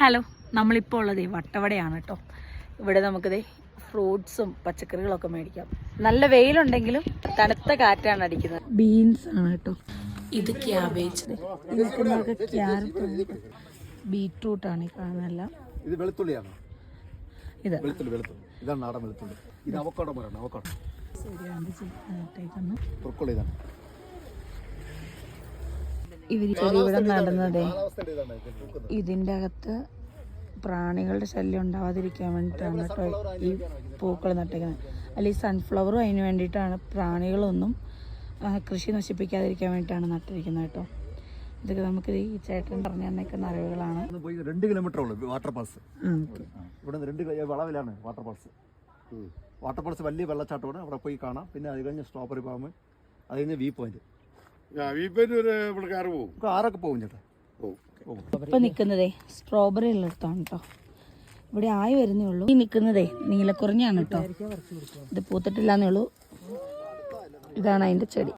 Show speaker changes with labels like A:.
A: Hello, നമ്മളിപ്പോൾ ഉള്ളത് വട്ടവടയാണ് കേട്ടോ. ഇവിടെ നമുക്കിത് ഫ്രൂട്ട്സും പച്ചക്കറികളൊക്കെ മേടിക്കാം. നല്ല വെയിലുണ്ടെങ്കിലും തണുത്ത കാറ്റാണ് അടിക്കുന്നത്. ബീൻസ് ആണ് കേട്ടോ. ഇത് ക്യാബേജ്, ഇതൊക്കെ ക്യാരറ്റ്, ബീട്രൂട്ടാണ് ഈ കാണുന്നതെല്ലാം.
B: ഇത് വെളുത്തുള്ളിയാണ്.
A: ഇത്
B: ഇതാണ് നാടൻ വെളുത്തുള്ളി. ഇത് അവക്കാഡോ പറയണം. അവക്കാഡോ
A: ഇവിടെ നടുന്നതേ ഇതിൻ്റെ അകത്ത് പ്രാണികളുടെ ശല്യം ഉണ്ടാവാതിരിക്കാൻ വേണ്ടിയിട്ടാണ് കേട്ടോ ഈ പൂക്കൾ നട്ടേക്കുന്നത്. അല്ലെങ്കിൽ സൺഫ്ലവറും അതിന് വേണ്ടിയിട്ടാണ്. പ്രാണികളൊന്നും കൃഷി നശിപ്പിക്കാതിരിക്കാൻ വേണ്ടിയിട്ടാണ് നട്ടിരിക്കുന്നത് കേട്ടോ. ഇതൊക്കെ നമുക്ക് ഈ ചേട്ടൻ പറഞ്ഞു തന്നേക്കുന്ന അറിവുകളാണ്.
B: 2 കിലോമീറ്റർ ഉള്ളു വാട്ടർ പാൾസ്. ഇവിടെ 2 വളവിലാണ് വാട്ടർ പാൾസ്. വാട്ടർ പാൾസ് വലിയ വെള്ളച്ചാട്ടമാണ്. അവിടെ പോയി കാണാം. പിന്നെ അത് കഴിഞ്ഞ് സ്ട്രോബെറി ഫാം, അത് കഴിഞ്ഞ് വ്യൂ പോയിന്റ്. ആറൊക്കെ പോകും ചേട്ടാ.
A: ഇപ്പൊ നിക്കുന്നതേ സ്ട്രോബെറി ഉള്ളിടത്താണ് കേട്ടോ. ഇവിടെ ആയി വരുന്നേ ഉള്ളൂ. ഈ നിക്കുന്നതേ നീലക്കുറിഞ്ഞാണ് കേട്ടോ. ഇത് പൂത്തിട്ടില്ലാന്നേ ഉള്ളൂ. ഇതാണ് അതിന്റെ ചെടി.